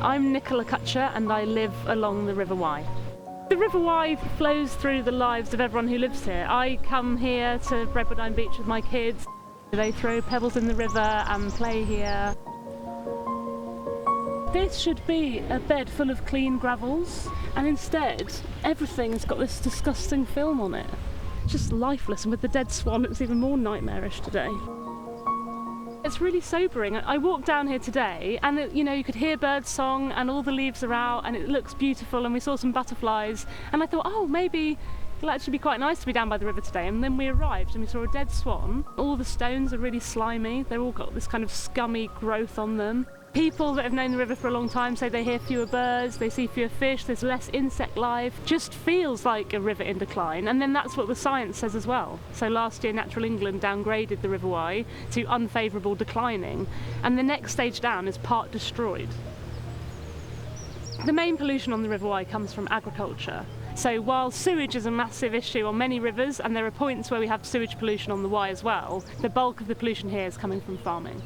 I'm Nicola Cutcher and I live along the River Wye. The River Wye flows through the lives of everyone who lives here. I come here to Redwood Beach with my kids. They throw pebbles in the river and play here. This should be a bed full of clean gravels, and instead everything's got this disgusting film on it. Just lifeless, and with the dead swan it's even more nightmarish today. It's really sobering. I walked down here today and you could hear birds song and all the leaves are out and it looks beautiful, and we saw some butterflies, and I thought, oh, maybe it'll actually be quite nice to be down by the river today. And then we arrived and we saw a dead swan. All the stones are really slimy. They've all got this kind of scummy growth on them. People that have known the river for a long time say they hear fewer birds, they see fewer fish, there's less insect life. Just feels like a river in decline, and then that's what the science says as well. So last year Natural England downgraded the River Wye to unfavourable declining, and the next stage down is part destroyed. The main pollution on the River Wye comes from agriculture. So while sewage is a massive issue on many rivers, and there are points where we have sewage pollution on the Wye as well, the bulk of the pollution here is coming from farming.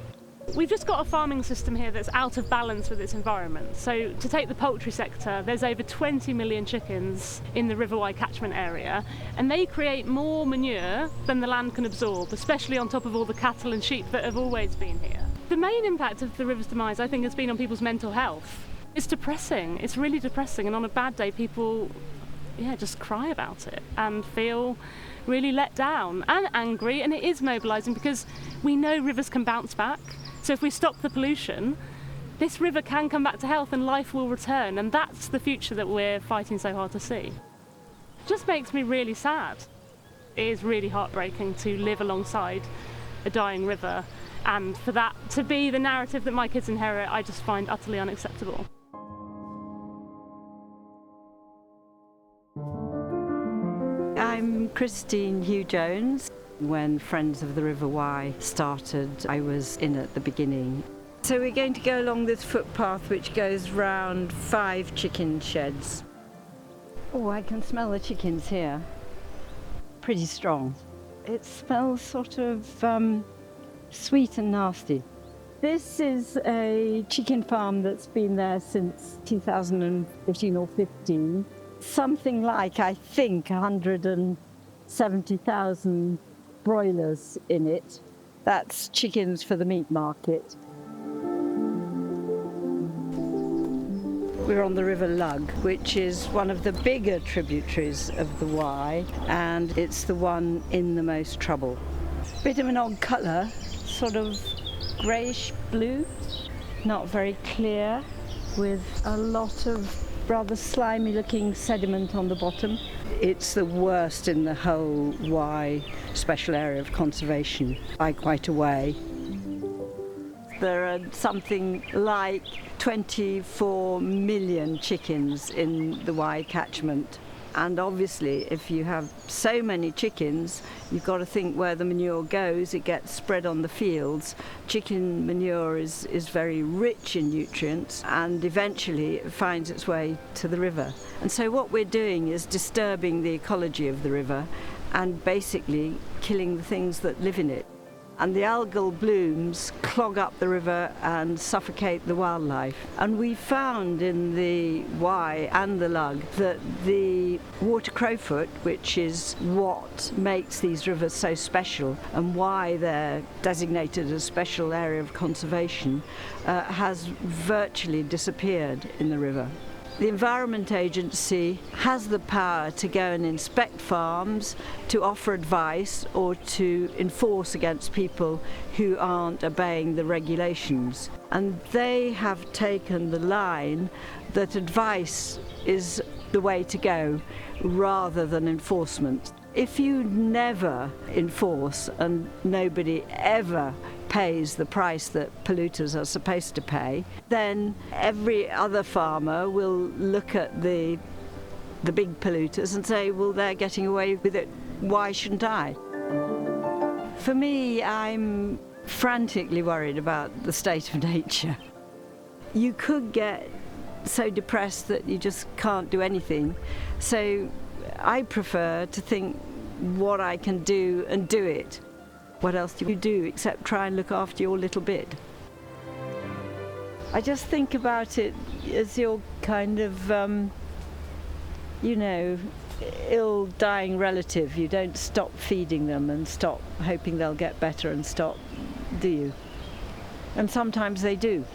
We've just got a farming system here that's out of balance with its environment. So to take the poultry sector, there's over 20 million chickens in the River Wye catchment area, and they create more manure than the land can absorb, especially on top of all the cattle and sheep that have always been here. The main impact of the river's demise, I think, has been on people's mental health. It's depressing, it's really depressing, and on a bad day people just cry about it and feel really let down and angry, and it is mobilising because we know rivers can bounce back. So if we stop the pollution, this river can come back to health and life will return, and that's the future that we're fighting so hard to see. It just makes me really sad. It is really heartbreaking to live alongside a dying river, and for that to be the narrative that my kids inherit, I just find utterly unacceptable. I'm Christine Hugh Jones. When Friends of the River Wye started, I was in at the beginning. So we're going to go along this footpath which goes round 5 chicken sheds. Oh, I can smell the chickens here. Pretty strong. It smells sort of sweet and nasty. This is a chicken farm that's been there since 2014 or 15. Something like, I think, 170,000 broilers in it. That's chickens for the meat market. We're on the River Lug, which is one of the bigger tributaries of the Wye, and it's the one in the most trouble. Bit of an odd colour, sort of greyish blue, not very clear, with a lot of rather slimy looking sediment on the bottom. It's the worst in the whole Wye special area of conservation by quite a way. There are something like 24 million chickens in the Wye catchment. And obviously, if you have so many chickens, you've got to think where the manure goes. It gets spread on the fields. Chicken manure is very rich in nutrients, and eventually it finds its way to the river. And so what we're doing is disturbing the ecology of the river and basically killing the things that live in it. And the algal blooms clog up the river and suffocate the wildlife. And we found in the Wye and the Lug that the water crowfoot, which is what makes these rivers so special and why they're designated as a special area of conservation, has virtually disappeared in the river. The Environment Agency has the power to go and inspect farms, to offer advice or to enforce against people who aren't obeying the regulations. And they have taken the line that advice is the way to go rather than enforcement. If you never enforce and nobody ever pays the price that polluters are supposed to pay, then every other farmer will look at the big polluters and say, well, they're getting away with it, why shouldn't I? For me, I'm frantically worried about the state of nature. You could get so depressed that you just can't do anything. So I prefer to think what I can do and do it. What else do you do except try and look after your little bit? I just think about it as your kind of, ill dying relative. You don't stop feeding them and stop hoping they'll get better and stop, do you? And sometimes they do.